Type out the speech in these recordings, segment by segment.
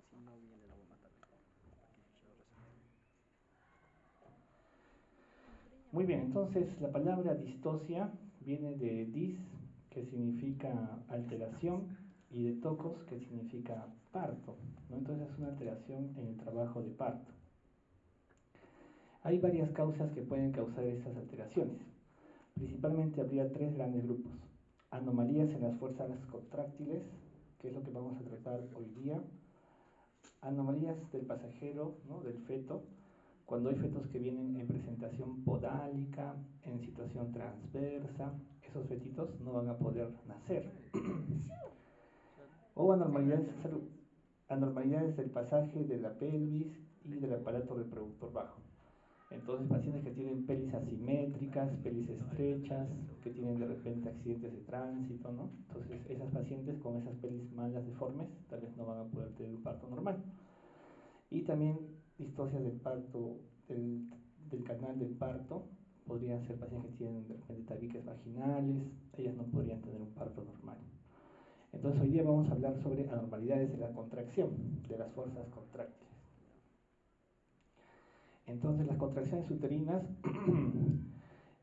Si no viene la voy a matar. Aquí ya lo reseté. Muy bien, entonces la palabra distosia viene de dis, que significa alteración, y de tocos, que significa parto, ¿no? Entonces es una alteración en el trabajo de parto. Hay varias causas que pueden causar estas alteraciones. Principalmente habría tres grandes grupos. Anomalías en las fuerzas contráctiles, que es lo que vamos a tratar hoy día. Anomalías del pasajero, ¿no? Del feto, cuando hay fetos que vienen en presentación podálica, en situación transversa, esos fetitos no van a poder nacer. O anormalidades del pasaje de la pelvis y del aparato reproductor bajo. Entonces, pacientes que tienen pelis asimétricas, pelis estrechas, que tienen de repente accidentes de tránsito, ¿no? Entonces, esas pacientes con esas pelis malas deformes tal vez no van a poder tener un parto normal. Y también distocias del parto, del canal del parto, podrían ser pacientes que tienen de repente tabiques vaginales, ellas no podrían tener un parto normal. Entonces hoy día vamos a hablar sobre anormalidades de la contracción, de las fuerzas contráctiles. Entonces las contracciones uterinas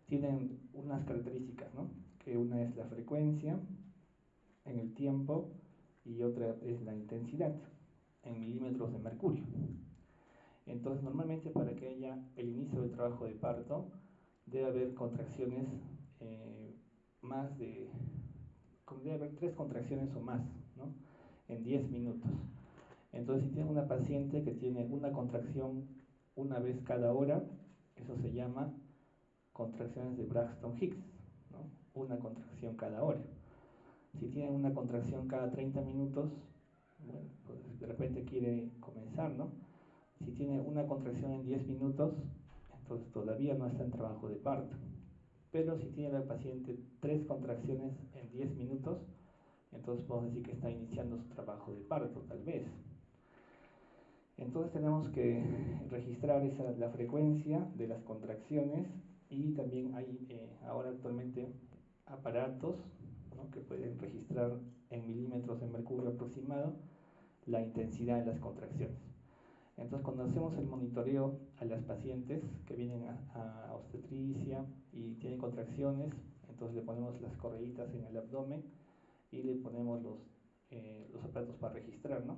tienen unas características, ¿no? Que una es la frecuencia en el tiempo y otra es la intensidad en milímetros de mercurio. Entonces normalmente para que haya el inicio del trabajo de parto debe haber contracciones más de, debe haber 3 contracciones o más, ¿no? En 10 minutos. Entonces si tiene una paciente que tiene una contracción una vez cada hora, eso se llama contracciones de Braxton Hicks, ¿no? Una contracción cada hora. Si tiene una contracción cada 30 minutos, bueno, pues de repente quiere comenzar, ¿no? Si tiene una contracción en 10 minutos, entonces todavía no está en trabajo de parto. Pero si tiene la paciente 3 contracciones en 10 minutos, entonces podemos decir que está iniciando su trabajo de parto, tal vez. Entonces tenemos que registrar la frecuencia de las contracciones y también hay ahora actualmente aparatos, ¿no? Que pueden registrar en milímetros de mercurio aproximado la intensidad de las contracciones. Entonces cuando hacemos el monitoreo a las pacientes que vienen a obstetricia y tienen contracciones, entonces le ponemos las correitas en el abdomen y le ponemos los aparatos para registrar, ¿no?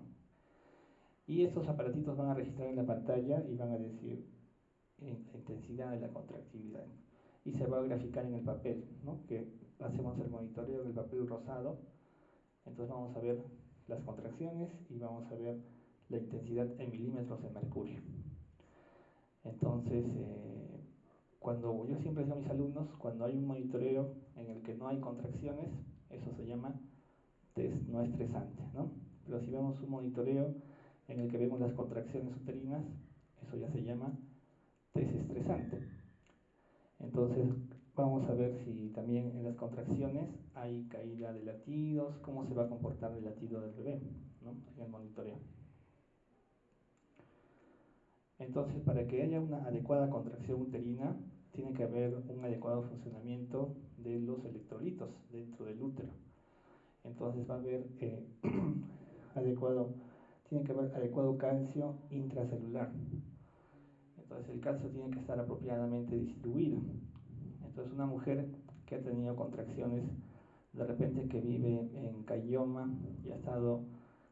Y estos aparatitos van a registrar en la pantalla y van a decir la intensidad de la contractividad. Y se va a graficar en el papel, ¿no? Que hacemos el monitoreo en el papel rosado. Entonces vamos a ver las contracciones y vamos a ver la intensidad en milímetros de mercurio. Entonces, cuando yo siempre digo a mis alumnos, cuando hay un monitoreo en el que no hay contracciones, eso se llama test no estresante, ¿no? Pero si vemos un monitoreo en el que vemos las contracciones uterinas, eso ya se llama test estresante. Entonces, vamos a ver si también en las contracciones hay caída de latidos, cómo se va a comportar el latido del bebé, ¿no? En el monitoreo. Entonces, para que haya una adecuada contracción uterina, tiene que haber un adecuado funcionamiento de los electrolitos dentro del útero. Entonces va a haber adecuado, tiene que haber adecuado calcio intracelular. Entonces el calcio tiene que estar apropiadamente distribuido. Entonces una mujer que ha tenido contracciones, de repente que vive en Cayoma y ha estado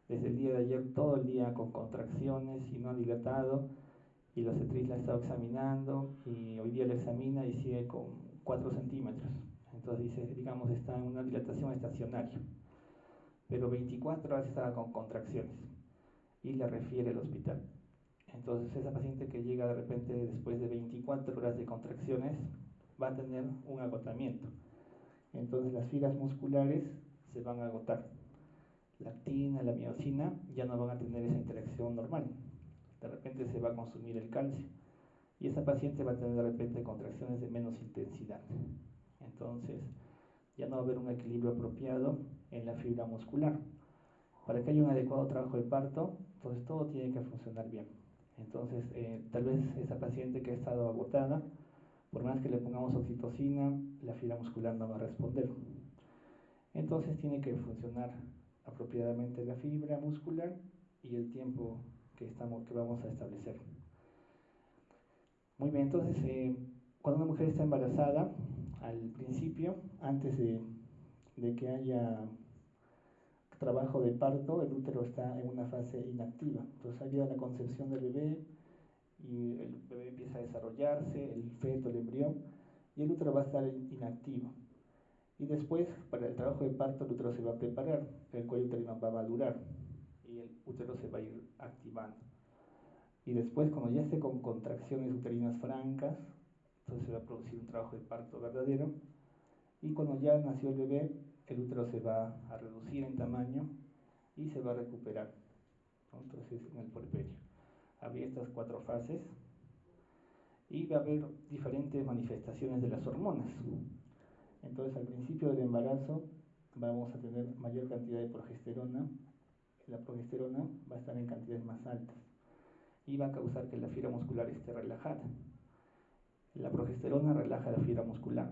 desde el día de ayer todo el día con contracciones y no ha dilatado, y la obstetriz la ha estado examinando y hoy día la examina y sigue con 4 centímetros. Entonces dice, digamos, está en una dilatación estacionaria, pero 24 horas estaba con contracciones y la refiere al hospital. Entonces esa paciente que llega de repente después de 24 horas de contracciones va a tener un agotamiento. Entonces las fibras musculares se van a agotar. La actina, la miosina ya no van a tener esa interacción normal. De repente se va a consumir el calcio y esa paciente va a tener de repente contracciones de menos intensidad. Entonces ya no va a haber un equilibrio apropiado en la fibra muscular. Para que haya un adecuado trabajo de parto, entonces todo tiene que funcionar bien. Entonces, tal vez esa paciente que ha estado agotada, por más que le pongamos oxitocina, la fibra muscular no va a responder. Entonces tiene que funcionar apropiadamente la fibra muscular y el tiempo que vamos a establecer. Muy bien, entonces cuando una mujer está embarazada, al principio, antes de que haya trabajo de parto, el útero está en una fase inactiva. Entonces ha habido la concepción del bebé y el bebé empieza a desarrollarse, el feto, el embrión, y el útero va a estar inactivo. Y después, para el trabajo de parto, el útero se va a preparar, el cuello uterino va a madurar y el útero se va a ir activando. Y después, cuando ya esté con contracciones uterinas francas, entonces se va a producir un trabajo de parto verdadero. Y cuando ya nació el bebé, el útero se va a reducir en tamaño y se va a recuperar, ¿no? Entonces, en el puerperio. Habría estas 4 fases y va a haber diferentes manifestaciones de las hormonas. Entonces, al principio del embarazo vamos a tener mayor cantidad de progesterona. La progesterona va a estar en cantidades más altas y va a causar que la fibra muscular esté relajada. La progesterona relaja la fibra muscular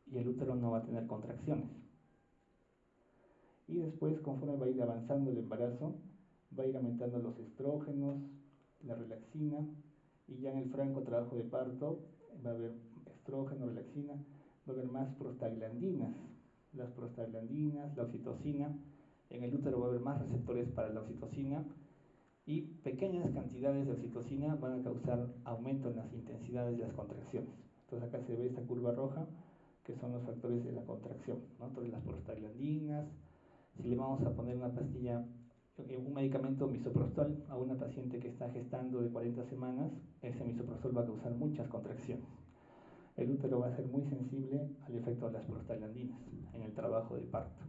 y el útero no va a tener contracciones. Y después, conforme va a ir avanzando el embarazo, va a ir aumentando los estrógenos, la relaxina, y ya en el franco trabajo de parto va a haber estrógeno, relaxina, va a haber más prostaglandinas. Las prostaglandinas, la oxitocina, en el útero va a haber más receptores para la oxitocina y pequeñas cantidades de oxitocina van a causar aumento en las intensidades de las contracciones. Entonces acá se ve esta curva roja, que son los factores de la contracción, ¿no? Entonces las prostaglandinas, si le vamos a poner una pastilla, un medicamento misoprostol a una paciente que está gestando de 40 semanas, ese misoprostol va a causar muchas contracciones. El útero va a ser muy sensible al efecto de las prostaglandinas en el trabajo de parto.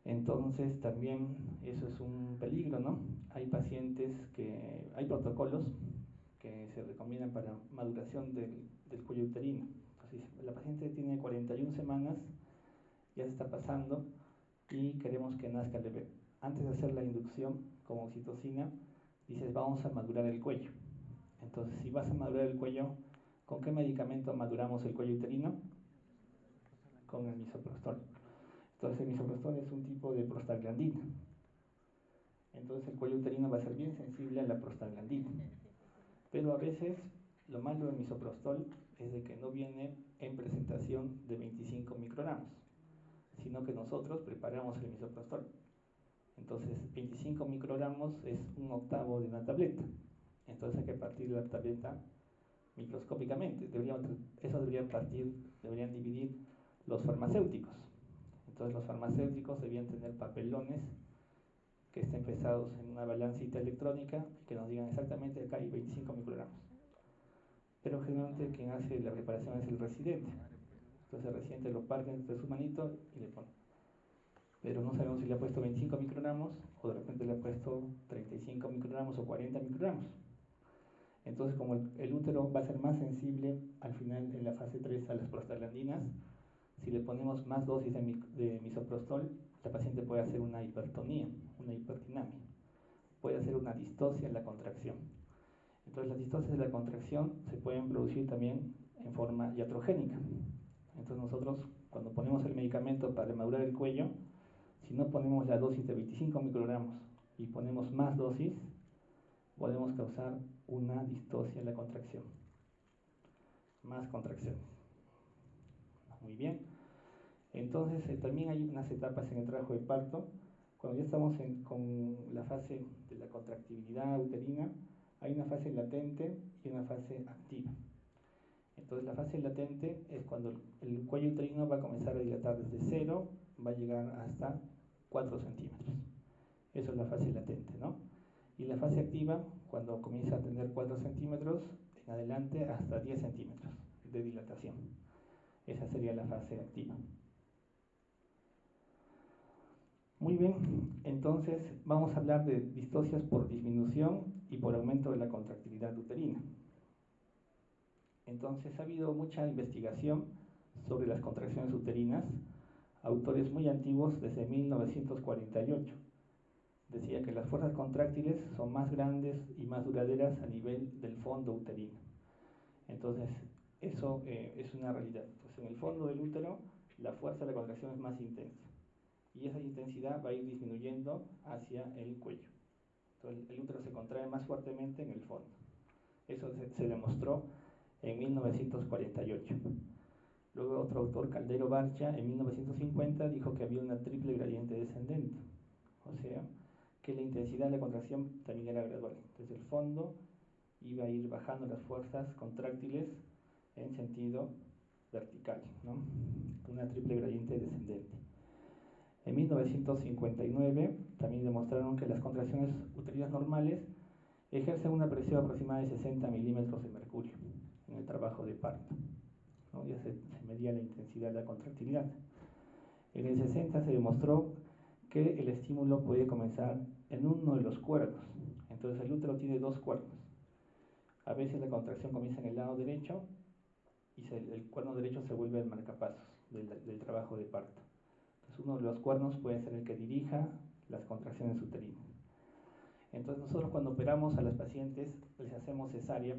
Entonces también eso es un peligro, ¿no? Hay hay protocolos que se recomiendan para maduración del cuello uterino. Entonces, la paciente tiene 41 semanas, ya se está pasando y queremos que nazca el bebé. Antes de hacer la inducción con oxitocina, dices, vamos a madurar el cuello. Entonces, si vas a madurar el cuello, ¿con qué medicamento maduramos el cuello uterino? Con el misoprostol. Entonces, el misoprostol es un tipo de prostaglandina. Entonces, el cuello uterino va a ser bien sensible a la prostaglandina. Pero a veces, lo malo del misoprostol es de que no viene en presentación de 25 microgramos, sino que nosotros preparamos el misoprostol. Entonces, 25 microgramos es 1/8 de una tableta. Entonces hay que partir la tableta microscópicamente. Eso deberían dividir los farmacéuticos. Entonces los farmacéuticos debían tener papelones que estén pesados en una balancita electrónica y que nos digan exactamente acá hay 25 microgramos. Pero generalmente quien hace la preparación es el residente. Entonces el residente lo parte entre su manito y le pone. Pero no sabemos si le ha puesto 25 microgramos o de repente le ha puesto 35 microgramos o 40 microgramos. Entonces, como el útero va a ser más sensible al final en la fase 3 a las prostaglandinas, si le ponemos más dosis de misoprostol, la paciente puede hacer una hipertonía, una hiperdinamia. Puede hacer una distosia en la contracción. Entonces, las distocias de la contracción se pueden producir también en forma iatrogénica. Entonces, nosotros, cuando ponemos el medicamento para madurar el cuello, si no ponemos la dosis de 25 microgramos y ponemos más dosis, podemos causar una distosia en la contracción. Más contracciones. Muy bien. Entonces, también hay unas etapas en el trabajo de parto. Cuando ya estamos con la fase de la contractibilidad uterina, hay una fase latente y una fase activa. Entonces, la fase latente es cuando el cuello uterino va a comenzar a dilatar desde 0, va a llegar hasta 4 centímetros. Eso es la fase latente, ¿no? Y la fase activa, cuando comienza a tener 4 centímetros, en adelante hasta 10 centímetros de dilatación. Esa sería la fase activa. Muy bien, entonces vamos a hablar de distocias por disminución y por aumento de la contractilidad uterina. Entonces ha habido mucha investigación sobre las contracciones uterinas, autores muy antiguos desde 1948. Decía que las fuerzas contráctiles son más grandes y más duraderas a nivel del fondo uterino. Entonces, eso es una realidad. Entonces, en el fondo del útero, la fuerza de la contracción es más intensa. y esa intensidad va a ir disminuyendo hacia el cuello. Entonces el útero se contrae más fuertemente en el fondo. Eso se demostró en 1948. Luego otro autor, Calderón Barcha, en 1950 dijo que había una triple gradiente descendente, o sea, que la intensidad de la contracción también era gradual. Desde el fondo iba a ir bajando las fuerzas contráctiles en sentido vertical, ¿no? Una triple gradiente descendente. En 1959 también demostraron que las contracciones uterinas normales ejercen una presión aproximada de 60 milímetros de mercurio en el trabajo de parto, ¿no? Ya se medía la intensidad de la contractilidad. En el 60 se demostró que el estímulo puede comenzar en uno de los cuernos. Entonces el útero tiene dos cuernos. A veces la contracción comienza en el lado derecho y el cuerno derecho se vuelve el marcapasos del trabajo de parto. Entonces uno de los cuernos puede ser el que dirija las contracciones uterinas. Entonces nosotros cuando operamos a las pacientes les hacemos cesárea.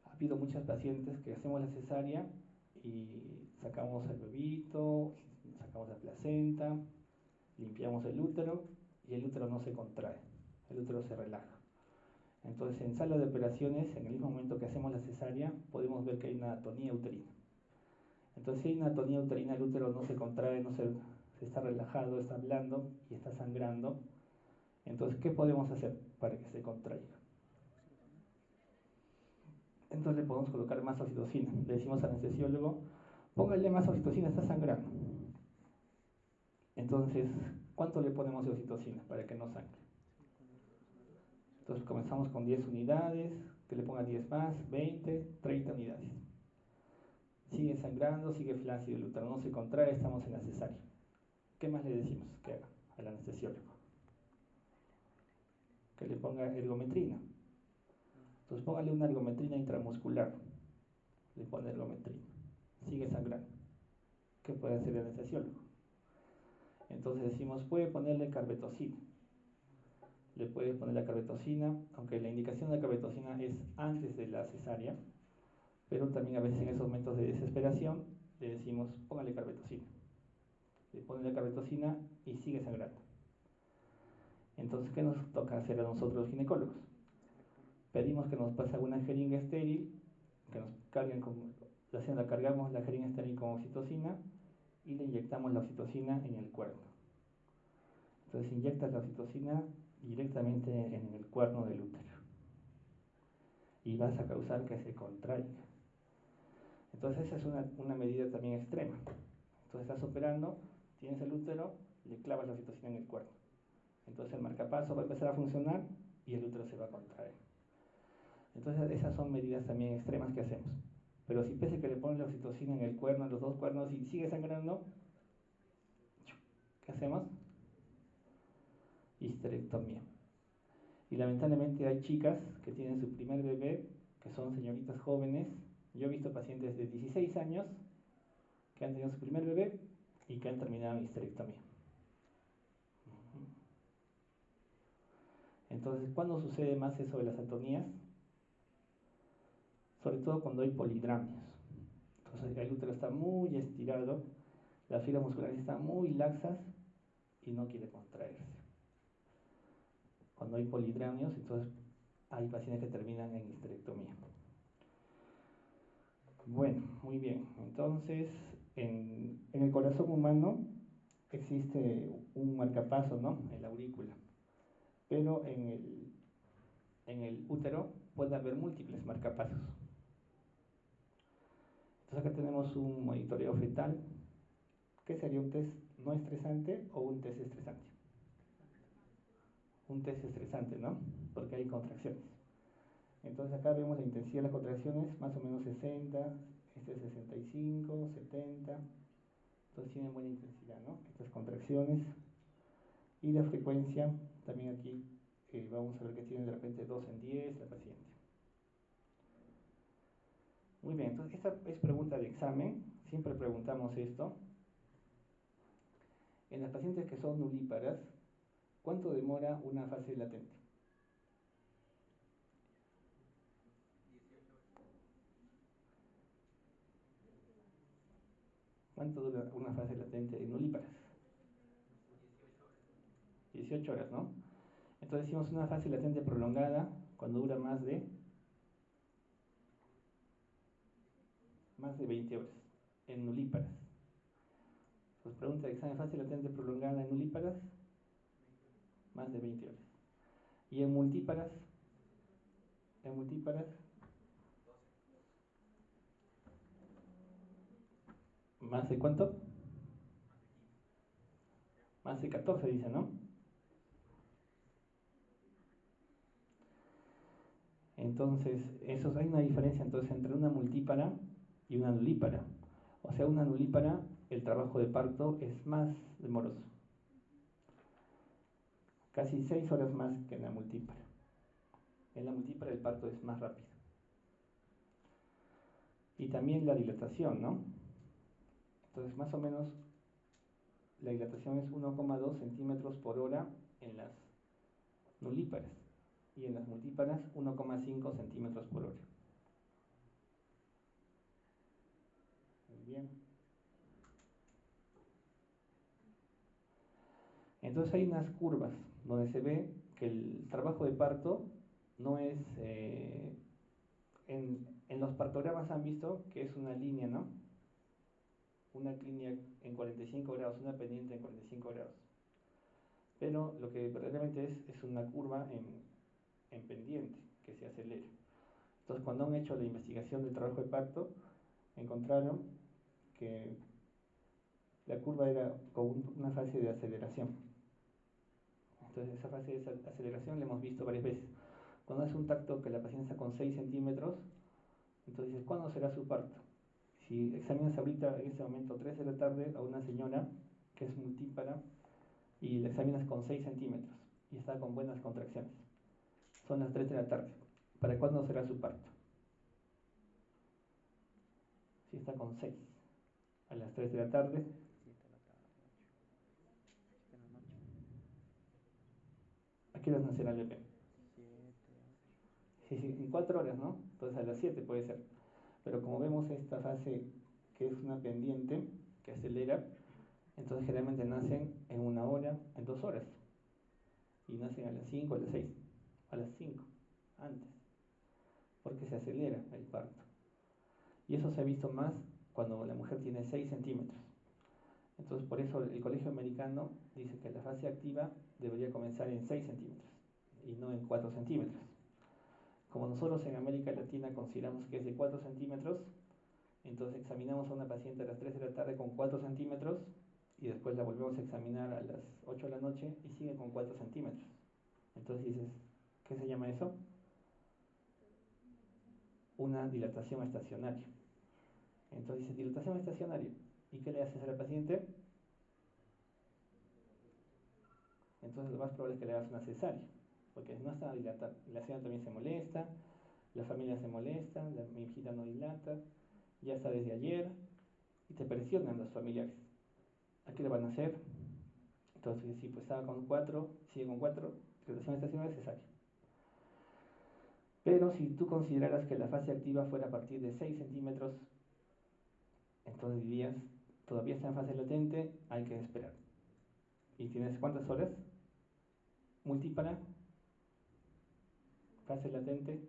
Ha habido muchas pacientes que hacemos la cesárea y sacamos el bebito, sacamos la placenta, limpiamos el útero y el útero no se contrae, el útero se relaja. Entonces en sala de operaciones, en el mismo momento que hacemos la cesárea, podemos ver que hay una atonía uterina. Entonces si hay una atonía uterina, el útero no se contrae, se está relajado, está blando y está sangrando. Entonces, ¿qué podemos hacer para que se contraiga? Entonces le podemos colocar más oxitocina. Le decimos al anestesiólogo, póngale más oxitocina, está sangrando. Entonces, ¿cuánto le ponemos de oxitocina para que no sangre? Entonces comenzamos con 10 unidades, que le ponga 10 más, 20, 30 unidades. Sigue sangrando, sigue flácido el útero, no se contrae, estamos en la cesárea. ¿Qué más le decimos que haga al anestesiólogo? Que le ponga ergometrina. Entonces póngale una ergometrina intramuscular. Le pone ergometrina. Sigue sangrando. ¿Qué puede hacer el anestesiólogo? Entonces decimos, puede ponerle carbetocina. Le puede poner la carbetocina, aunque la indicación de la carbetocina es antes de la cesárea, pero también a veces en esos momentos de desesperación le decimos, póngale carbetocina. Le pone la carbetocina y sigue sangrando. Entonces, ¿qué nos toca hacer a nosotros los ginecólogos? Pedimos que nos pase una jeringa estéril, que nos carguen la cargamos la jeringa estéril con oxitocina y le inyectamos la oxitocina en el cuerno. Entonces inyectas la oxitocina directamente en el cuerno del útero y vas a causar que se contraiga. Entonces esa es una medida también extrema. Entonces estás operando, tienes el útero, le clavas la oxitocina en el cuerno. Entonces el marcapaso va a empezar a funcionar y el útero se va a contraer. Entonces esas son medidas también extremas que hacemos. Pero si pese que le ponen la oxitocina en el cuerno, en los dos cuernos y sigue sangrando, ¿qué hacemos? Histerectomía. Y lamentablemente hay chicas que tienen su primer bebé, que son señoritas jóvenes. Yo he visto pacientes de 16 años que han tenido su primer bebé y que han terminado en histerectomía. Entonces, ¿cuándo sucede más eso de las atonías? Sobre todo cuando hay polidramios. Entonces, el útero está muy estirado, las fibras musculares están muy laxas y no quiere contraerse. Cuando hay polidramios, entonces hay pacientes que terminan en histerectomía. Bueno, muy bien. Entonces, en el corazón humano existe un marcapaso, ¿no? En la aurícula. Pero en el útero puede haber múltiples marcapasos. Entonces acá tenemos un monitoreo fetal. ¿Qué sería un test no estresante o un test estresante? Un test estresante, ¿no? Porque hay contracciones. Entonces acá vemos la intensidad de las contracciones, más o menos 60, este es 65, 70. Entonces tienen buena intensidad, ¿no? Estas contracciones. Y la frecuencia, también aquí vamos a ver que tiene de repente 2 en 10 la paciente. Muy bien, entonces esta es pregunta de examen, siempre preguntamos esto. En las pacientes que son nulíparas, ¿cuánto demora una fase latente? ¿Cuánto dura una fase latente en nulíparas? 18 horas, ¿no? Entonces decimos una fase latente prolongada cuando dura más de 20 horas en nulíparas. Pues pregunta de examen: fase latente prolongada en nulíparas, más de 20 horas. Y en multíparas, ¿más de cuánto? Más de 14 dice, ¿no? Entonces, hay una diferencia entonces entre una multípara y una nulípara. O sea, una nulípara, el trabajo de parto es más demoroso. Casi 6 horas más que en la multípara. En la multípara el parto es más rápido. Y también la dilatación, ¿no? Entonces, más o menos, la dilatación es 1,2 centímetros por hora en las nulíparas. Y en las multíparas, 1,5 centímetros por hora. Muy bien. Entonces hay unas curvas donde se ve que el trabajo de parto no es... en los partogramas han visto que es una línea, ¿no? Una línea en 45 grados, una pendiente en 45 grados. Pero lo que verdaderamente es una curva en pendiente que se acelera. Entonces, cuando han hecho la investigación del trabajo de parto, encontraron que la curva era con una fase de aceleración. Entonces, esa fase de aceleración la hemos visto varias veces. Cuando hace un tacto que la paciente está con 6 centímetros, entonces dices: ¿cuándo será su parto? Si examinas ahorita, en este momento, 3 de la tarde, a una señora que es multípara y la examinas con 6 centímetros y está con buenas contracciones, son las 3 de la tarde, ¿para cuándo será su parto? Si está con 6 a las 3 de la tarde, 7 de la tarde, 8, 7 de la noche, ¿a qué horas nacerá el bebé? 7, 8. Sí, sí, en 4 horas, ¿no? Entonces a las 7 puede ser. Pero como vemos esta fase que es una pendiente que acelera, entonces generalmente nacen en 1 hora, en 2 horas. Y nacen a las 5, a las 6, a las 5, antes, porque se acelera el parto. Y eso se ha visto más cuando la mujer tiene 6 centímetros. Entonces, por eso el Colegio Americano dice que la fase activa debería comenzar en 6 centímetros y no en 4 centímetros. Como nosotros en América Latina consideramos que es de 4 centímetros, entonces examinamos a una paciente a las 3 de la tarde con 4 centímetros y después la volvemos a examinar a las 8 de la noche y sigue con 4 centímetros. Entonces dices: ¿qué se llama eso? Una dilatación estacionaria. Entonces dice: dilatación estacionaria. ¿Y qué le haces a la paciente? Entonces lo más probable es que le hagas una cesárea, porque no está dilatada. La señora también se molesta, la familia se molesta, mi hijita no dilata, ya está desde ayer, y te presionan los familiares. ¿A qué le van a hacer? Entonces, si pues estaba con 4, sigue con 4, dilatación estacionaria, cesárea. Pero si tú consideraras que la fase activa fuera a partir de 6 centímetros, entonces dirías: todavía está en fase latente, hay que esperar. ¿Y tienes cuántas horas? Multípara, fase latente,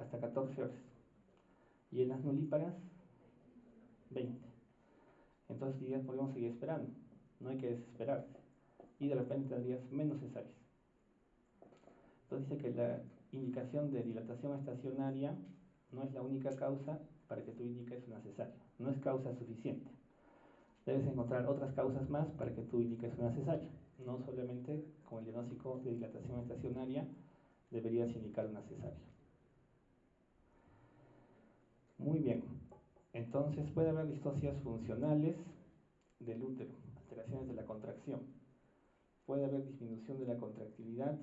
hasta 14 horas. Y en las nulíparas, 20. Entonces dirías: podemos seguir esperando, no hay que desesperarse. Y de repente tendrías menos cesáreas. Entonces dice que la indicación de dilatación estacionaria no es la única causa para que tú indiques una cesárea. No es causa suficiente. Debes encontrar otras causas más para que tú indiques una cesárea. No solamente con el diagnóstico de dilatación estacionaria deberías indicar una cesárea. Muy bien. Entonces puede haber distocias funcionales del útero, alteraciones de la contracción. Puede haber disminución de la contractilidad.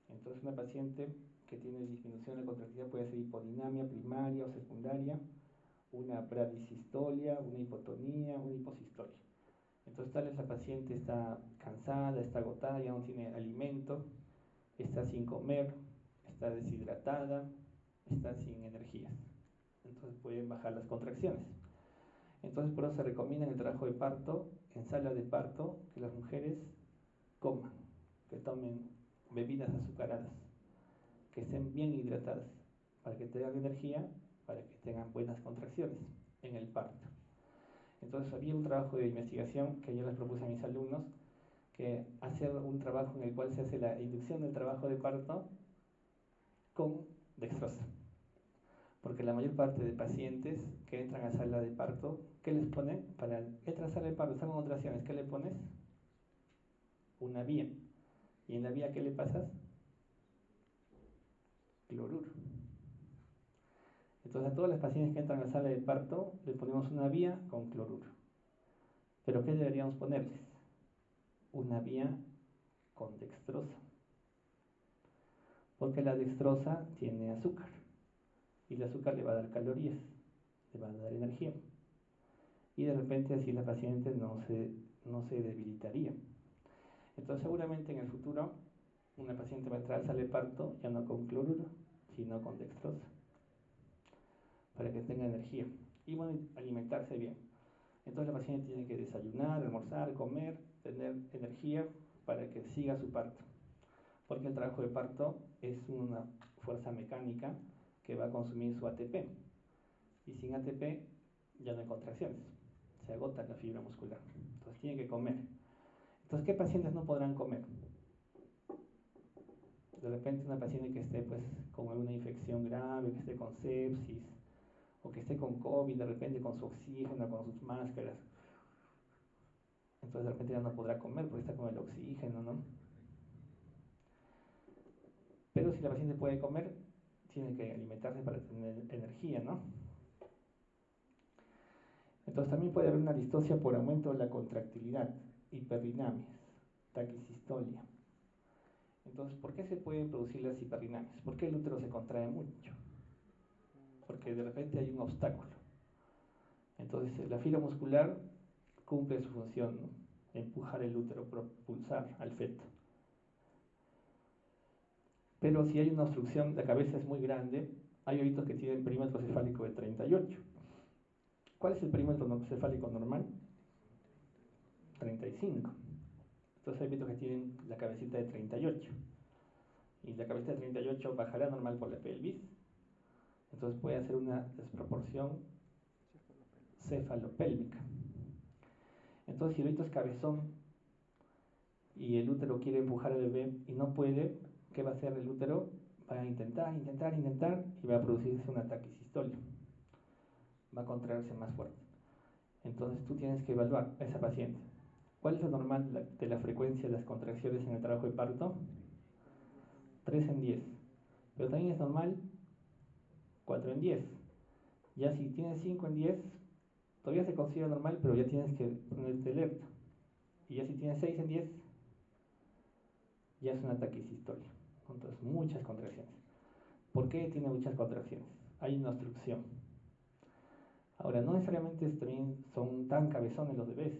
Entonces una paciente que tiene disminución de la contractilidad puede ser hipodinamia primaria o secundaria, una bradisistolia, una hipotonía, una hiposistolia. Entonces tal vez la paciente está cansada, está agotada, ya no tiene alimento, está sin comer, está deshidratada, está sin energías. Entonces pueden bajar las contracciones. Entonces por eso se recomienda en el trabajo de parto, en sala de parto, que las mujeres coman, que tomen bebidas azucaradas, que estén bien hidratadas, para que tengan energía, para que tengan buenas contracciones en el parto. Entonces había un trabajo de investigación que yo les propuse a mis alumnos, que hacer un trabajo en el cual se hace la inducción del trabajo de parto con dextrosa. Porque la mayor parte de pacientes que entran a sala de parto, ¿qué les ponen? Para entrar a sala de parto, están con contracciones, ¿qué le pones? Una vía. ¿Y en la vía qué le pasas? Cloruro. Entonces a todas las pacientes que entran a sala de parto le ponemos una vía con cloruro. ¿Pero qué deberíamos ponerles? Una vía con dextrosa. Porque la dextrosa tiene azúcar. Y el azúcar le va a dar calorías, le va a dar energía. Y de repente así la paciente no se debilitaría. Entonces seguramente en el futuro una paciente va a entrar a sala de parto ya no con cloruro, sino con dextrosa, para que tenga energía. Y bueno, alimentarse bien. Entonces la paciente tiene que desayunar, almorzar, comer, tener energía para que siga su parto. Porque el trabajo de parto es una fuerza mecánica que va a consumir su ATP. Y sin ATP ya no hay contracciones. Se agota la fibra muscular. Entonces tiene que comer. Entonces, ¿qué pacientes no podrán comer? De repente una paciente que esté pues con alguna infección grave, que esté con sepsis, o que esté con COVID, de repente con su oxígeno, con sus máscaras. Entonces de repente ya no podrá comer porque está con el oxígeno, ¿no? Pero si la paciente puede comer, tiene que alimentarse para tener energía, ¿no? Entonces también puede haber una distocia por aumento de la contractilidad, hiperrinamias, taquisistolia. Entonces, ¿por qué se pueden producir las hiperrinamias? ¿Por qué el útero se contrae mucho? Porque de repente hay un obstáculo. Entonces, la fibra muscular cumple su función, ¿no? Empujar el útero, propulsar al feto. Pero si hay una obstrucción, la cabeza es muy grande, hay bebitos que tienen perímetro cefálico de 38. ¿Cuál es el perímetro cefálico normal? 35. Entonces hay bebitos que tienen la cabecita de 38. Y la cabecita de 38 bajará normal por la pelvis. Entonces puede hacer una desproporción cefalopélvica. Entonces si el bebito es cabezón y el útero quiere empujar al bebé y no puede, ¿qué va a hacer el útero? Va a intentar y va a producirse un ataque sistólico. Va a contraerse más fuerte. Entonces tú tienes que evaluar a esa paciente. ¿Cuál es lo normal de la frecuencia de las contracciones en el trabajo de parto? 3 en 10. Pero también es normal 4 en 10. Ya si tienes 5 en 10, todavía se considera normal, pero ya tienes que ponerte alerta. Y ya si tienes 6 en 10, ya es un ataque sistólico. Entonces, muchas contracciones. ¿Por qué tiene muchas contracciones? Hay una obstrucción. Ahora, no necesariamente también son tan cabezones los bebés.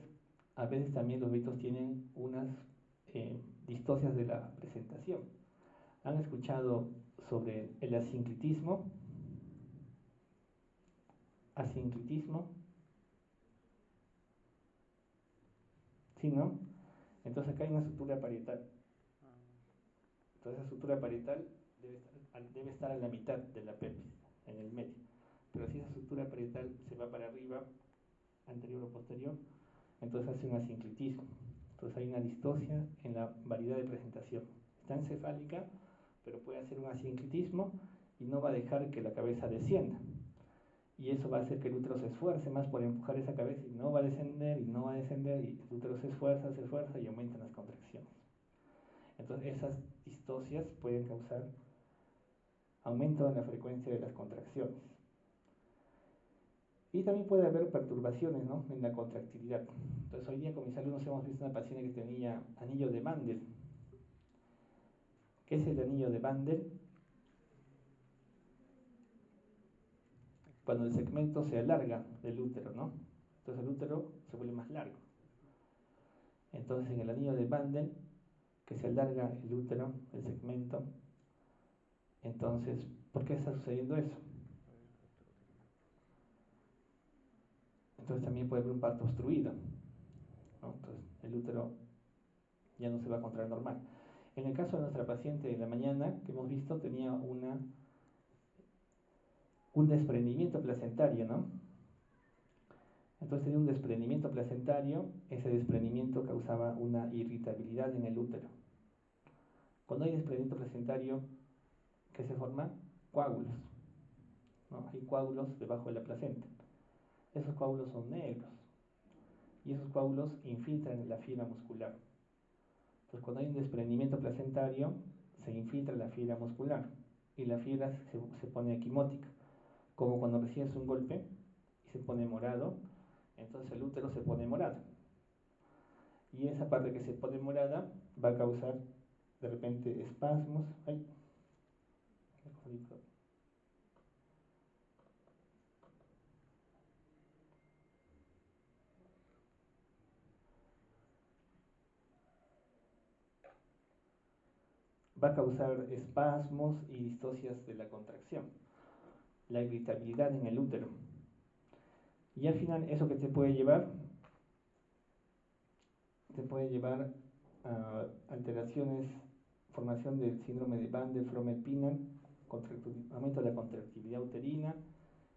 A veces también los bebitos tienen unas distocias de la presentación. ¿Han escuchado sobre el asinclitismo? Asinclitismo, ¿sí, no? Entonces acá hay una sutura parietal. Entonces esa sutura parietal debe estar a la mitad de la pelvis, en el medio. Pero si esa sutura parietal se va para arriba, anterior o posterior, entonces hace un asinclitismo. Entonces hay una distocia en la variedad de presentación. Está encefálica, pero puede hacer un asinclitismo y no va a dejar que la cabeza descienda. Y eso va a hacer que el útero se esfuerce más por empujar esa cabeza y no va a descender y no va a descender y el útero se esfuerza y aumentan las contracciones. Entonces esas distocias pueden causar aumento en la frecuencia de las contracciones. Y también puede haber perturbaciones, ¿no?, en la contractilidad. Entonces hoy día con mis alumnos hemos visto una paciente que tenía anillo de Bandel. ¿Qué es el anillo de Bandel? Cuando el segmento se alarga del útero, ¿no? Entonces el útero se vuelve más largo. Entonces en el anillo de Bandel, que se alarga el útero, el segmento, entonces, ¿por qué está sucediendo eso? Entonces también puede haber un parto obstruido, ¿no? Entonces el útero ya no se va a contraer normal. En el caso de nuestra paciente de la mañana, que hemos visto, tenía un desprendimiento placentario, ¿no? Entonces tenía un desprendimiento placentario, ese desprendimiento causaba una irritabilidad en el útero. Cuando hay desprendimiento placentario, ¿qué se forma? Coágulos, ¿no? Hay coágulos debajo de la placenta. Esos coágulos son negros y esos coágulos infiltran la fibra muscular. Entonces cuando hay un desprendimiento placentario, se infiltra la fibra muscular y la fibra se pone equimótica, como cuando recibes un golpe y se pone morado, entonces el útero se pone morado. Y esa parte que se pone morada va a causar de repente espasmos. Ay, me confundí, perdón. Va a causar espasmos y distocias de la contracción, la irritabilidad en el útero. Y al final, ¿eso que te puede llevar? Te puede llevar a alteraciones, formación del síndrome de Van der Frommer-Pinner, aumento de la contractividad uterina,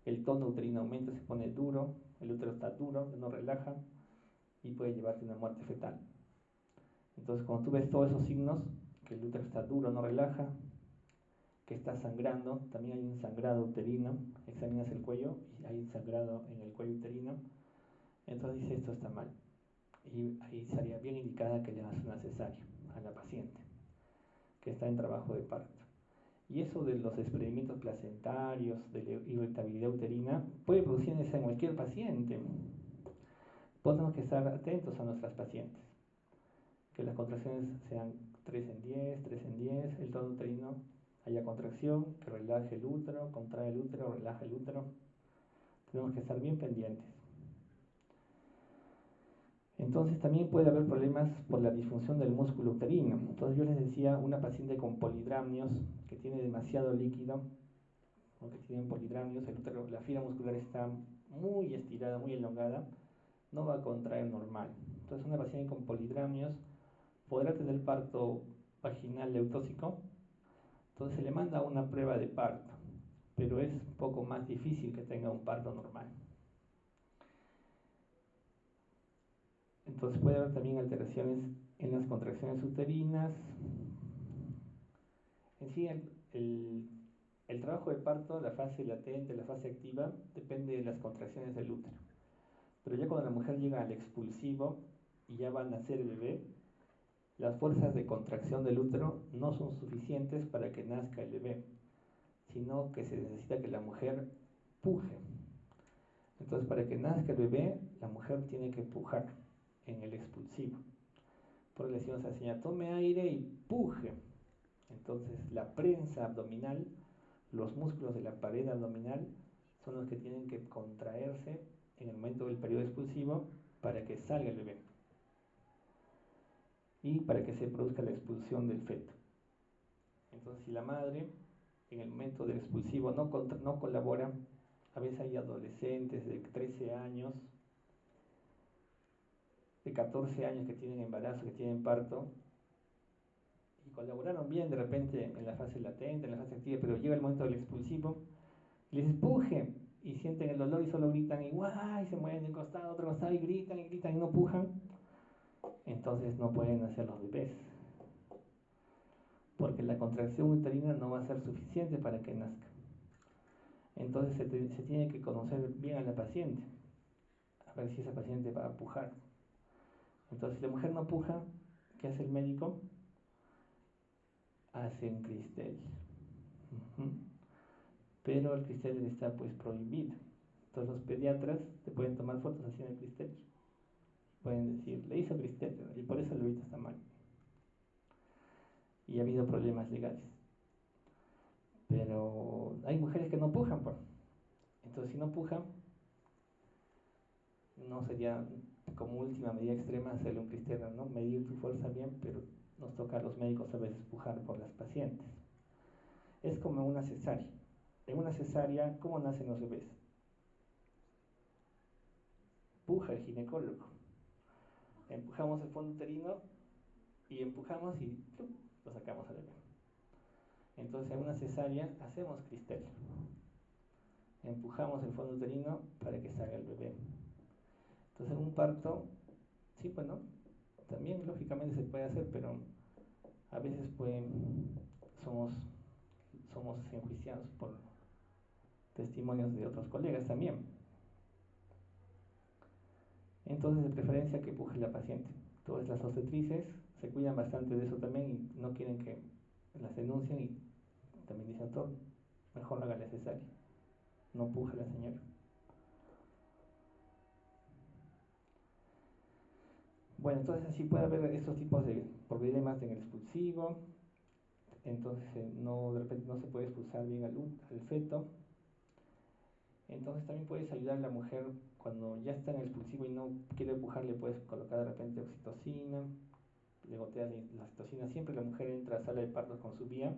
el tono uterino aumenta, se pone duro, el útero está duro, no relaja y puede llevarte a una muerte fetal. Entonces, cuando tú ves todos esos signos, que el útero está duro, no relaja, que está sangrando, también hay un sangrado uterino, examinas el cuello y hay un sangrado en el cuello uterino, entonces dice esto está mal. Y ahí sería bien indicada que le hagas una cesárea a la paciente que está en trabajo de parto. Y eso de los desprendimientos placentarios, de la irritabilidad uterina, puede producirse en cualquier paciente. Tenemos que estar atentos a nuestras pacientes, que las contracciones sean 3 en 10, 3 en 10, el tono uterino haya contracción, que relaje el útero, contrae el útero, relaja el útero. Tenemos que estar bien pendientes. Entonces también puede haber problemas por la disfunción del músculo uterino. Entonces yo les decía, una paciente con polidramnios, que tiene demasiado líquido, ¿no? Que tienen polidramnios, el útero, la fibra muscular está muy estirada, muy elongada, no va a contraer normal. Entonces una paciente con polidramnios podrá tener parto vaginal leutóxico, entonces se le manda una prueba de parto, pero es un poco más difícil que tenga un parto normal. Entonces puede haber también alteraciones en las contracciones uterinas. En sí, el trabajo de parto, la fase latente, la fase activa, depende de las contracciones del útero. Pero ya cuando la mujer llega al expulsivo y ya va a nacer el bebé, las fuerzas de contracción del útero no son suficientes para que nazca el bebé, sino que se necesita que la mujer puje. Entonces, para que nazca el bebé, la mujer tiene que pujar en el expulsivo. Por eso le decimos a la señora, tome aire y puje. Entonces, la prensa abdominal, los músculos de la pared abdominal, son los que tienen que contraerse en el momento del periodo expulsivo para que salga el bebé y para que se produzca la expulsión del feto. Entonces, si la madre en el momento del expulsivo no colabora, a veces hay adolescentes de 13 años, de 14 años que tienen embarazo, que tienen parto, y colaboraron bien de repente en la fase latente, en la fase activa, pero llega el momento del expulsivo, y les puje, y sienten el dolor y solo gritan, y ¡guay! Y se mueven de un costado a otro costado, y gritan y no pujan, entonces no pueden nacer los bebés, porque la contracción uterina no va a ser suficiente para que nazca. Entonces se tiene que conocer bien a la paciente, a ver si esa paciente va a pujar. Entonces, si la mujer no puja, ¿qué hace el médico? Hace un cristel. Pero el cristel está pues prohibido. Entonces los pediatras te pueden tomar fotos haciendo el cristel. Pueden decir, le hizo cristel y por eso el bebito está mal. Y ha habido problemas legales. Pero hay mujeres que no pujan, pues. Entonces si no pujan, no sería como última medida extrema hacerle un cristel, ¿no? Medir tu fuerza bien, pero nos toca a los médicos a veces pujar por las pacientes. Es como una cesárea. En una cesárea, ¿cómo nacen los bebés? Puja el ginecólogo. Empujamos el fondo uterino y empujamos y ¡plup! Lo sacamos al bebé. Entonces en una cesárea hacemos cristal, empujamos el fondo uterino para que salga el bebé. Entonces en un parto, sí, bueno, también lógicamente se puede hacer, pero a veces pues somos, somos enjuiciados por testimonios de otros colegas también. Entonces de preferencia que empuje la paciente. Todas las obstetrices se cuidan bastante de eso también y no quieren que las denuncien y también dicen, doctor, mejor haga la cesárea, no empuje a la señora. Bueno, entonces así puede haber estos tipos de problemas en el expulsivo. Entonces no, de repente no se puede expulsar bien al feto. Entonces también puedes ayudar a la mujer cuando ya está en el expulsivo y no quiere empujar, le puedes colocar de repente oxitocina, le goteas la oxitocina. Siempre la mujer entra a sala de partos con su vía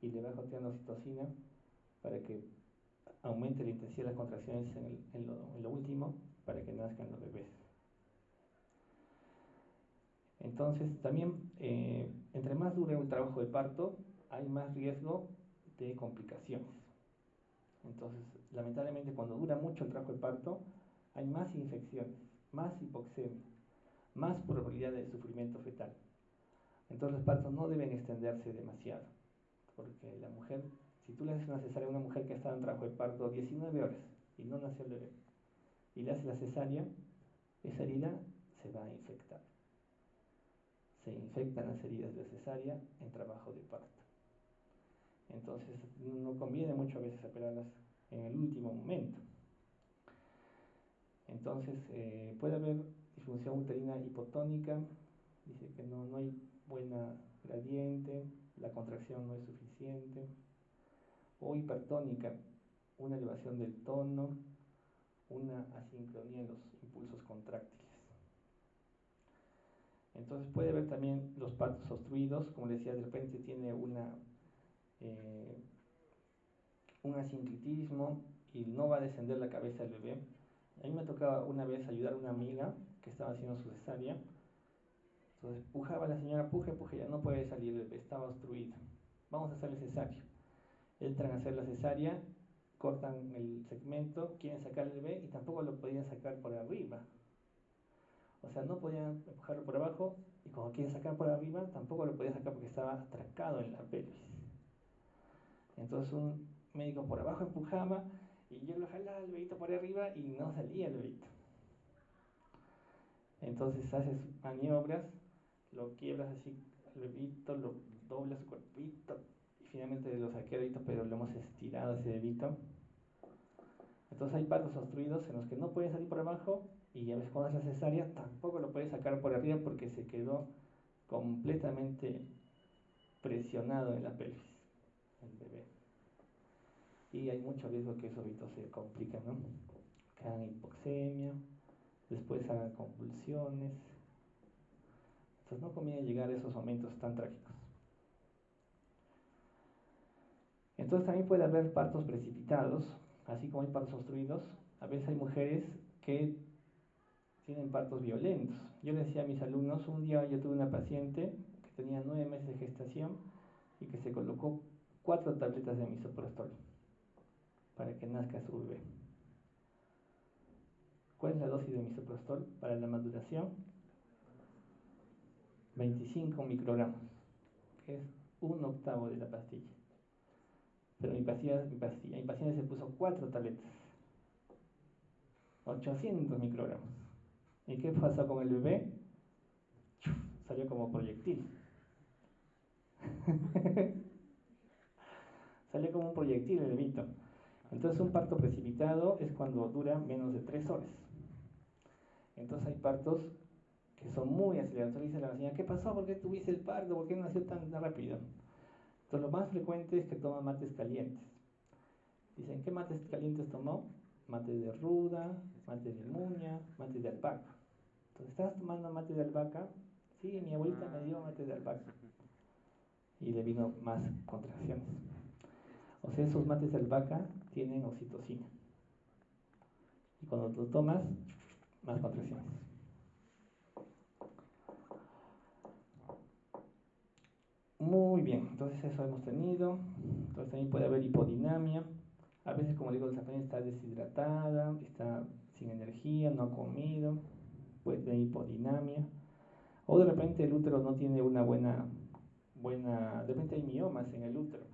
y le va goteando oxitocina para que aumente la intensidad de las contracciones en lo último para que nazcan los bebés. Entonces también entre más dure el trabajo de parto hay más riesgo de complicaciones. Entonces lamentablemente cuando dura mucho el trabajo de parto hay más infecciones, más hipoxemia, más probabilidad de sufrimiento fetal. Entonces los partos no deben extenderse demasiado, porque la mujer, si tú le haces una cesárea a una mujer que ha estado en trabajo de parto 19 horas y no nació el bebé, y le haces la cesárea, esa herida se va a infectar. Se infectan las heridas de la cesárea en trabajo de parto. Entonces no conviene mucho a veces operarlas en el último momento. Entonces puede haber disfunción uterina hipotónica, dice que no hay buena gradiente, la contracción no es suficiente, o hipertónica, una elevación del tono, una asincronía en los impulsos contráctiles. Entonces puede haber también los partos obstruidos, como les decía, de repente tiene un asinclitismo y no va a descender la cabeza del bebé. A mí me tocaba una vez ayudar a una amiga que estaba haciendo su cesárea. Entonces pujaba la señora, puje, ya no puede salir el bebé, estaba obstruido. Vamos a hacerle cesárea. Entran a hacer la cesárea, cortan el segmento, quieren sacar el bebé y tampoco lo podían sacar por arriba. O sea, no podían empujarlo por abajo y cuando quieren sacar por arriba tampoco lo podían sacar porque estaba atracado en la pelvis. Entonces un médico por abajo empujaba y yo lo jalaba el bebito por arriba y no salía el bebito. Entonces haces maniobras, lo quiebras así al bebito, lo doblas su cuerpito y finalmente lo saqué al bebito, pero lo hemos estirado ese bebito. Entonces hay partos obstruidos en los que no pueden salir por abajo y a veces cuando haces la cesárea tampoco lo puedes sacar por arriba porque se quedó completamente presionado en la pelvis el bebé. Y hay mucho riesgo que esos bebitos se compliquen, ¿no? Que hagan hipoxemia, después hagan convulsiones. Entonces no conviene llegar a esos momentos tan trágicos. Entonces también puede haber partos precipitados, así como hay partos obstruidos. A veces hay mujeres que tienen partos violentos. Yo le decía a mis alumnos, un día yo tuve una paciente que tenía 9 meses de gestación y que se colocó 4 tabletas de misoprostol para que nazca su bebé. ¿Cuál es la dosis de misoprostol para la maduración? 25 microgramos, que es 1/8 de la pastilla. Pero mi paciente se puso 4 tabletas, 800 microgramos. ¿Y qué pasó con el bebé? Salió como proyectil. Salió como un proyectil el bebito. Entonces un parto precipitado es cuando dura menos de 3 horas. Entonces hay partos que son muy acelerados. Entonces le dice a la señora, ¿qué pasó? ¿Por qué tuviste el parto? ¿Por qué nació tan rápido? Entonces lo más frecuente es que toma mates calientes. Dicen, ¿qué mates calientes tomó? Mate de ruda, mate de muña, mate de albahaca. Entonces, ¿estás tomando mate de albahaca? Sí, mi abuelita me dio mate de albahaca. Y le vino más contracciones. O sea, esos mates de albahaca tienen oxitocina. Y cuando lo tomas, más contracciones. bien, entonces eso hemos tenido. Entonces también puede haber hipodinamia. A veces, como digo, la paciente está deshidratada, está sin energía, no ha comido, puede tener hipodinamia. O de repente el útero no tiene una de repente hay miomas en el útero.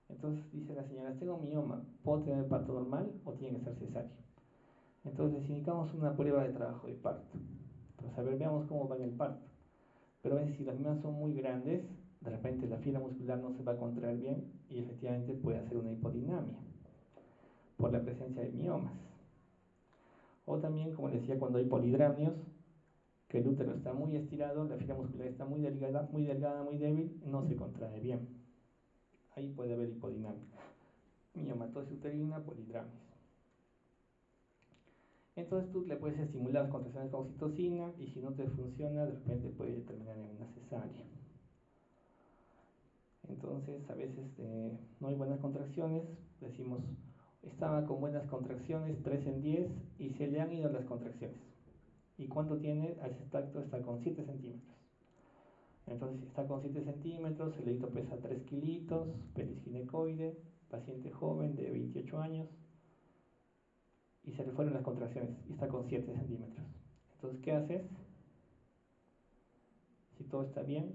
Entonces dice la señora, tengo mioma, ¿puedo tener parto normal o tiene que ser cesárea? Entonces les indicamos una prueba de trabajo de parto. Entonces, a ver, veamos cómo va en el parto. Pero a veces si las miomas son muy grandes, de repente la fibra muscular no se va a contraer bien y efectivamente puede hacer una hipodinamia por la presencia de miomas. O también, como les decía, cuando hay polidramios, que el útero está muy estirado, la fibra muscular está muy delgada, muy débil, no se contrae bien. Ahí puede haber hipodinamia. Miomatosis uterina, polidramias. Entonces tú le puedes estimular las contracciones con oxitocina y si no te funciona, de repente puede terminar en una cesárea. Entonces a veces no hay buenas contracciones, decimos, estaba con buenas contracciones, 3 en 10 y se le han ido las contracciones. ¿Y cuánto tiene? A ese tacto está con 7 centímetros. Entonces está con 7 centímetros, el dedito pesa 3 kilitos, pelvis ginecoide, paciente joven de 28 años y se le fueron las contracciones y está con 7 centímetros. Entonces, ¿qué haces? Si todo está bien,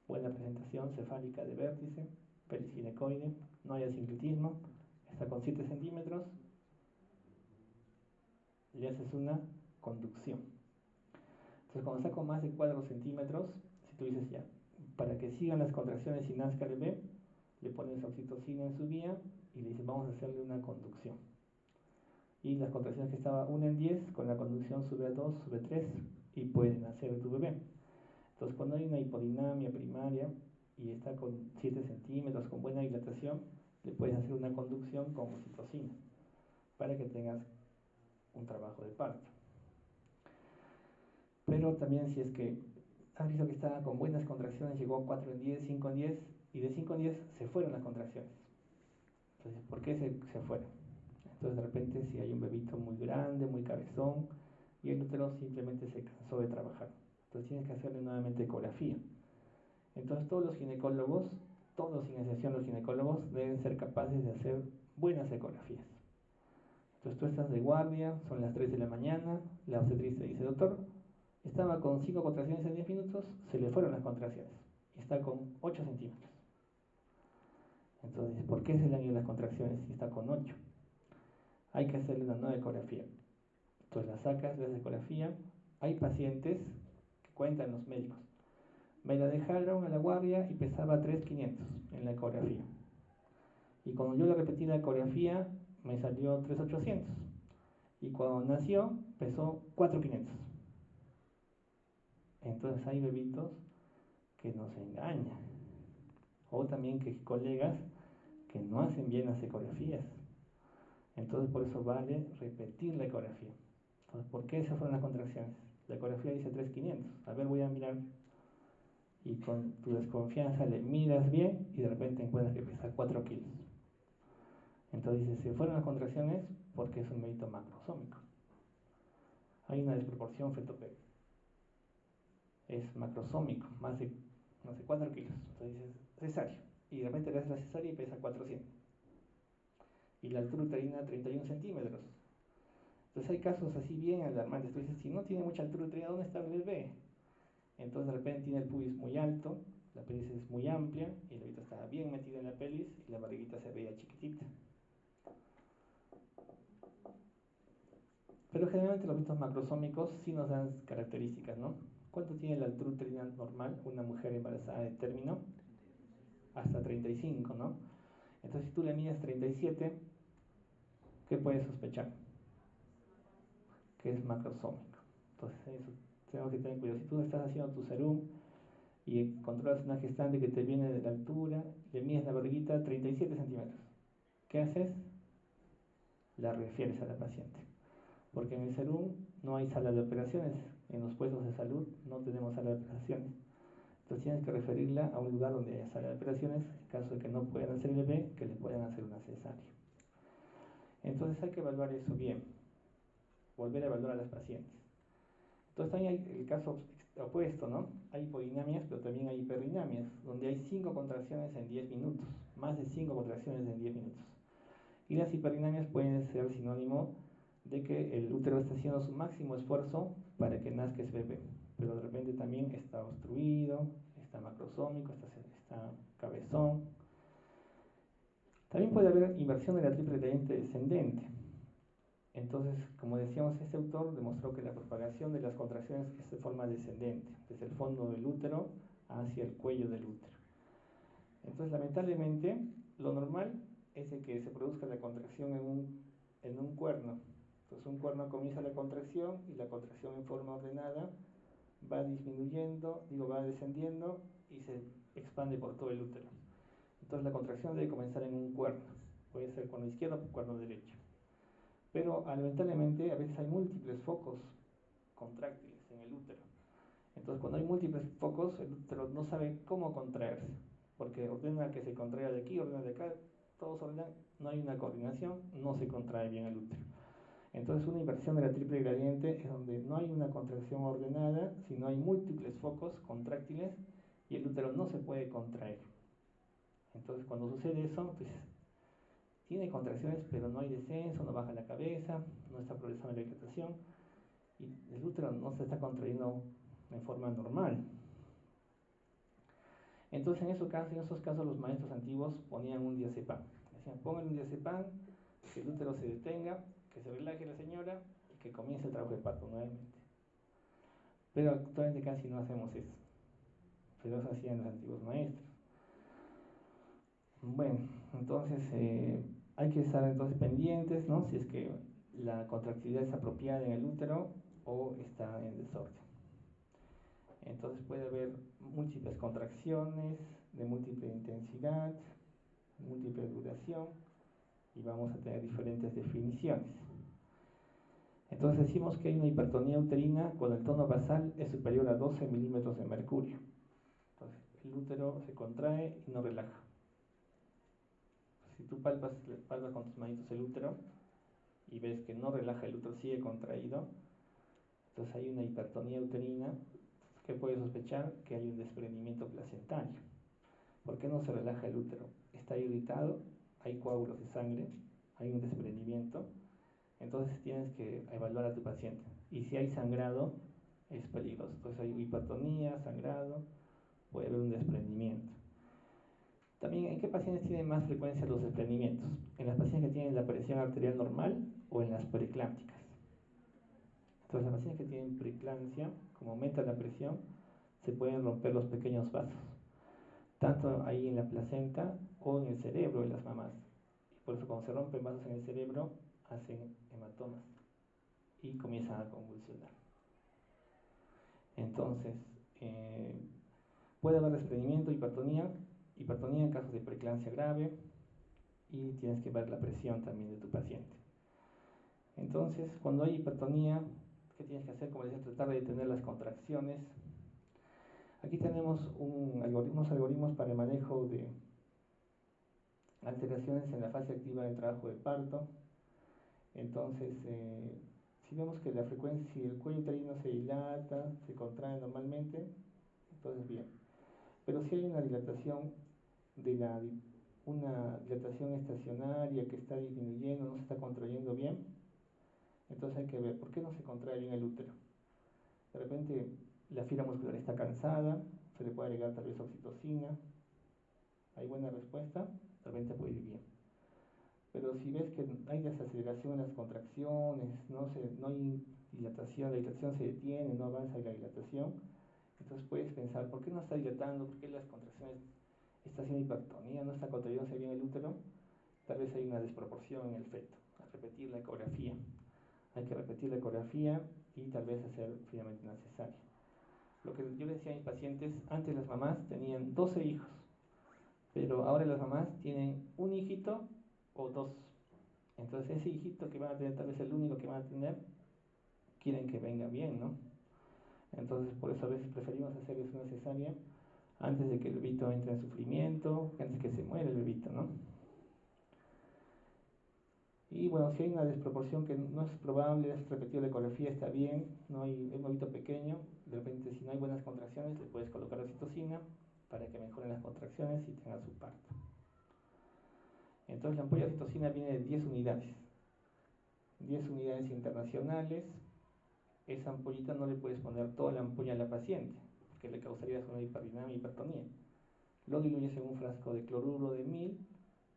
buena presentación cefálica de vértice, pelvis ginecoide, no hay asinclitismo, está con 7 centímetros, le haces una conducción. Entonces, cuando está con más de 4 centímetros, si tú dices ya, para que sigan las contracciones y nazca el bebé, le pones oxitocina en su vía y le dices, vamos a hacerle una conducción. Y las contracciones que estaba 1 en 10, con la conducción sube a 2, sube a 3 y puede nacer tu bebé. Entonces, cuando hay una hipodinamia primaria y está con 7 centímetros, con buena dilatación, le puedes hacer una conducción con oxitocina para que tengas un trabajo de parto. Pero también si es que has visto que estaba con buenas contracciones, llegó a 4 en 10, 5 en 10 y de 5 en 10 se fueron las contracciones. Entonces, ¿por qué se fueron? Entonces, de repente, si hay un bebito muy grande, muy cabezón y el útero simplemente se cansó de trabajar. Entonces, tienes que hacerle nuevamente ecografía. Entonces, todos sin excepción los ginecólogos, deben ser capaces de hacer buenas ecografías. Entonces, tú estás de guardia, son las 3 de la mañana, la obstetriz te dice, doctor, estaba con 5 contracciones en 10 minutos, se le fueron las contracciones y está con 8 centímetros. Entonces, ¿por qué se le han ido las contracciones si está con 8? Hay que hacerle una nueva ecografía. Entonces la sacas, le haces ecografía. Hay pacientes que cuentan los médicos. Me la dejaron a la guardia y pesaba 3.500 en la ecografía. Y cuando yo le repetí la ecografía, me salió 3.800. Y cuando nació, pesó 4.500. Entonces hay bebitos que nos engañan. O también que colegas que no hacen bien las ecografías. Entonces por eso vale repetir la ecografía. Entonces, ¿por qué esas fueron las contracciones? La ecografía dice 3.500. A ver, voy a mirar. Y con tu desconfianza le miras bien y de repente encuentras que pesa 4 kilos. Entonces dices, se fueron las contracciones porque es un bebito macrosómico. Hay una desproporción feto-bebé. Es macrosómico, más de, no sé, 4 kilos. Entonces dices, cesárea. Y de repente le haces la cesárea y pesa 400. Y la altura uterina 31 centímetros. Entonces hay casos así bien alarmantes. Tú dices, si no tiene mucha altura uterina, ¿dónde está el bebé? Entonces de repente tiene el pubis muy alto, la pelvis es muy amplia y el bebito está bien metido en la pelvis y la barriguita se veía chiquitita. Pero generalmente los bebitos macrosómicos sí nos dan características, ¿no? ¿Cuánto tiene la altura uterina normal una mujer embarazada de término? Hasta 35, ¿no? Entonces si tú le mides 37, ¿qué puedes sospechar? Que es macrosómico. Entonces eso tenemos que tener cuidado. Si tú estás haciendo tu serum y controlas una gestante que te viene de la altura, le mides la barriguita 37 centímetros. ¿Qué haces? La refieres a la paciente. Porque en el serum no hay sala de operaciones. En los puestos de salud no tenemos sala de operaciones. Entonces tienes que referirla a un lugar donde haya sala de operaciones, en caso de que no puedan hacer el bebé, que le puedan hacer una cesárea. Entonces hay que evaluar eso bien, volver a evaluar a las pacientes. Entonces también hay el caso opuesto, ¿no? Hay hipodinamias, pero también hay hiperdinamias, donde hay 5 contracciones en 10 minutos, más de 5 contracciones en 10 minutos. Y las hiperdinamias pueden ser sinónimo de que el útero está haciendo su máximo esfuerzo para que nazca ese bebé, pero de repente también está obstruido, está macrosómico, está cabezón. También puede haber inversión de la triple gradiente descendente. Entonces, como decíamos, este autor demostró que la propagación de las contracciones es de forma descendente, desde el fondo del útero hacia el cuello del útero. Entonces, lamentablemente, lo normal es de que se produzca la contracción en un cuerno. Entonces, un cuerno comienza la contracción y la contracción en forma ordenada va disminuyendo, va descendiendo y se expande por todo el útero. Entonces, la contracción debe comenzar en un cuerno. Puede ser cuerno izquierdo o cuerno derecho. Pero lamentablemente a veces hay múltiples focos contráctiles en el útero. Entonces cuando hay múltiples focos, el útero no sabe cómo contraerse, porque ordena que se contraiga de aquí, ordena de acá, todos ordenan, no hay una coordinación, no se contrae bien el útero. Entonces una inversión de la triple gradiente es donde no hay una contracción ordenada, sino hay múltiples focos contráctiles y el útero no se puede contraer. Entonces cuando sucede eso, pues tiene contracciones, pero no hay descenso, no baja la cabeza, no está progresando la dilatación y el útero no se está contrayendo en forma normal. Entonces en esos casos los maestros antiguos ponían un diazepam. Decían, pongan un diazepam, que el útero se detenga, que se relaje la señora y que comience el trabajo de parto nuevamente. Pero actualmente casi no hacemos eso. Pero eso hacían los antiguos maestros. Bueno, entonces hay que estar entonces pendientes, ¿no? Si es que la contractilidad es apropiada en el útero o está en desorden. Entonces puede haber múltiples contracciones de múltiple intensidad, múltiple duración y vamos a tener diferentes definiciones. Entonces decimos que hay una hipertonía uterina cuando el tono basal es superior a 12 milímetros de mercurio. Entonces el útero se contrae y no relaja. Si tú palpas con tus manitos el útero y ves que no relaja, el útero sigue contraído, entonces hay una hipertonía uterina que puede sospechar que hay un desprendimiento placentario. ¿Por qué no se relaja el útero? Está irritado, hay coágulos de sangre, hay un desprendimiento, entonces tienes que evaluar a tu paciente. Y si hay sangrado, es peligroso. Entonces hay hipertonía, sangrado, puede haber un desprendimiento. También, ¿en qué pacientes tienen más frecuencia los desprendimientos? ¿En las pacientes que tienen la presión arterial normal o en las preeclámpticas? Entonces, las pacientes que tienen preeclampsia, como aumenta la presión, se pueden romper los pequeños vasos, tanto ahí en la placenta o en el cerebro de las mamás. Y por eso cuando se rompen vasos en el cerebro, hacen hematomas y comienzan a convulsionar. Entonces, puede haber desprendimiento, hipertonía en casos de preeclampsia grave y tienes que ver la presión también de tu paciente. Entonces, cuando hay hipertonía, ¿qué tienes que hacer? Como les decía, tratar de detener las contracciones. Aquí tenemos unos algoritmos para el manejo de alteraciones en la fase activa del trabajo de parto. Entonces, si vemos que la frecuencia, si el cuello uterino se dilata, se contrae normalmente, entonces bien. Pero si hay una dilatación una dilatación estacionaria que está disminuyendo, no se está contrayendo bien, entonces hay que ver por qué no se contrae bien el útero. De repente la fibra muscular está cansada, se le puede agregar tal vez oxitocina, hay buena respuesta, de repente puede ir bien. Pero si ves que hay desaceleración en las contracciones, no hay dilatación, la dilatación se detiene, no avanza la dilatación, entonces puedes pensar, ¿por qué no está dilatando? ¿Por qué las contracciones está haciendo hipertonía? ¿No está contrayéndose bien el útero? Tal vez hay una desproporción en el feto. Al repetir la ecografía. Hay que repetir la ecografía y tal vez hacer finalmente una cesárea. Lo que yo les decía a mis pacientes, antes las mamás tenían 12 hijos, pero ahora las mamás tienen un hijito o dos. Entonces ese hijito que van a tener, tal vez el único que van a tener, quieren que venga bien, ¿no? Entonces por eso a veces preferimos hacerles una cesárea antes de que el bebito entre en sufrimiento, antes de que se muera el bebito, ¿no? Y bueno, si hay una desproporción que no es probable, es repetido la ecografía, está bien, no hay un huevito pequeño, de repente si no hay buenas contracciones le puedes colocar oxitocina para que mejoren las contracciones y tenga su parto. Entonces la ampolla de oxitocina viene de 10 unidades, 10 unidades internacionales. Esa ampollita no le puedes poner toda la ampolla a la paciente, porque le causaría una hiperdinamia y hipertonía. Lo diluyes en un frasco de cloruro de 1000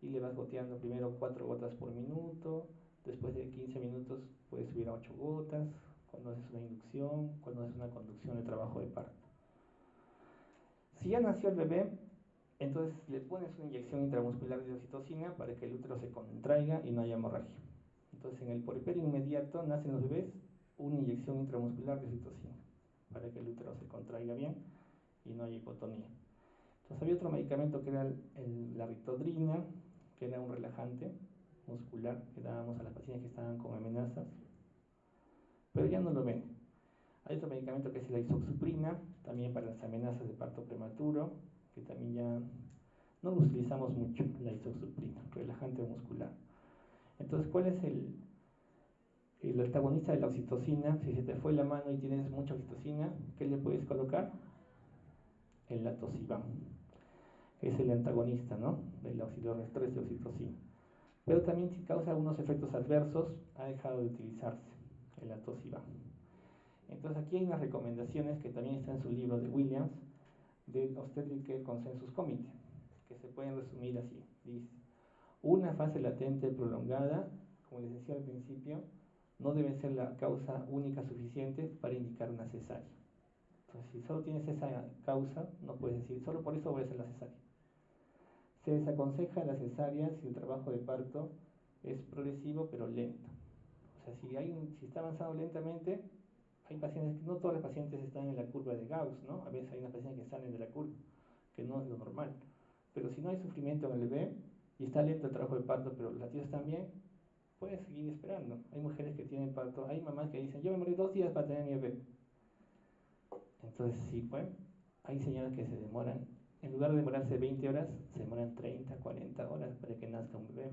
y le vas goteando primero 4 gotas por minuto, después de 15 minutos puedes subir a 8 gotas, cuando haces una inducción, cuando haces una conducción de trabajo de parto. Si ya nació el bebé, entonces le pones una inyección intramuscular de oxitocina para que el útero se contraiga y no haya hemorragia. Entonces en el puerperio inmediato nacen los bebés, una inyección intramuscular de oxitocina para que el útero se contraiga bien y no haya hipotonía. Entonces había otro medicamento que era la ritodrina, que era un relajante muscular que dábamos a las pacientes que estaban con amenazas, pero ya no lo ven. Hay otro medicamento que es la isoxsuprina, también para las amenazas de parto prematuro, que también ya no lo utilizamos mucho, la isoxsuprina, relajante muscular. Entonces, ¿cuál es el antagonista de la oxitocina? Si se te fue la mano y tienes mucha oxitocina, ¿qué le puedes colocar? El latosiban. Es el antagonista, ¿no?, de los receptores de oxitocina. Pero también si causa algunos efectos adversos, ha dejado de utilizarse el latosiban. Entonces aquí hay unas recomendaciones que también están en su libro de Williams, del Obstetric Care Consensus Committee, que se pueden resumir así. Dice, una fase latente prolongada, como les decía al principio, no debe ser la causa única suficiente para indicar una cesárea. Entonces, si solo tienes esa causa, no puedes decir, solo por eso voy a hacer la cesárea. Se desaconseja la cesárea si el trabajo de parto es progresivo pero lento. O sea, si está avanzando lentamente, hay pacientes, no todos los pacientes están en la curva de Gauss, ¿no? A veces hay unas pacientes que salen de la curva, que no es lo normal. Pero si no hay sufrimiento en el bebé y está lento el trabajo de parto, pero los latidos están bien, puedes seguir esperando. Hay mujeres que tienen parto, hay mamás que dicen, yo me morí 2 días para tener mi bebé. Entonces sí, pues, hay señoras que se demoran, en lugar de demorarse 20 horas, se demoran 30, 40 horas para que nazca un bebé.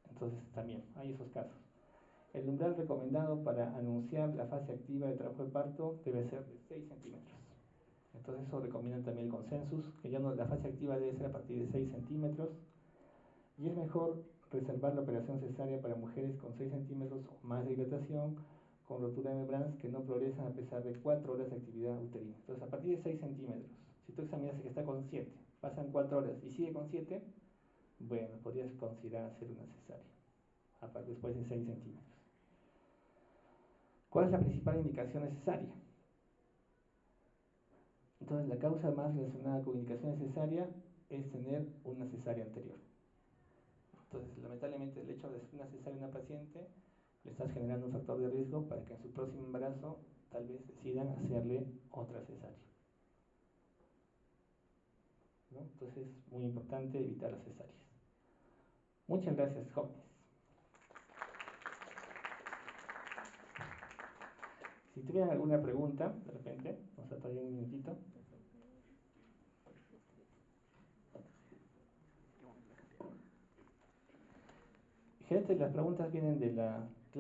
Entonces también hay esos casos. El umbral recomendado para anunciar la fase activa de trabajo de parto debe ser de 6 centímetros. Entonces eso recomiendan también el consensus, que ya no, la fase activa debe ser a partir de 6 centímetros. Y es mejor reservar la operación cesárea para mujeres con 6 centímetros o más de dilatación, con rotura de membranas que no progresan a pesar de 4 horas de actividad uterina. Entonces a partir de 6 centímetros, si tú examinas que está con 7, pasan 4 horas y sigue con 7, bueno, podrías considerar hacer una cesárea después de 6 centímetros. ¿Cuál es la principal indicación necesaria? Entonces, la causa más relacionada con indicación necesaria es tener una cesárea anterior. Entonces, lamentablemente, el hecho de hacer una cesárea a una paciente le estás generando un factor de riesgo para que en su próximo embarazo tal vez decidan hacerle otra cesárea, ¿no? Entonces, es muy importante evitar las cesáreas. Muchas gracias, jóvenes. Si tuvieran alguna pregunta, de repente, nos da todavía un minutito. Generalmente las preguntas vienen de la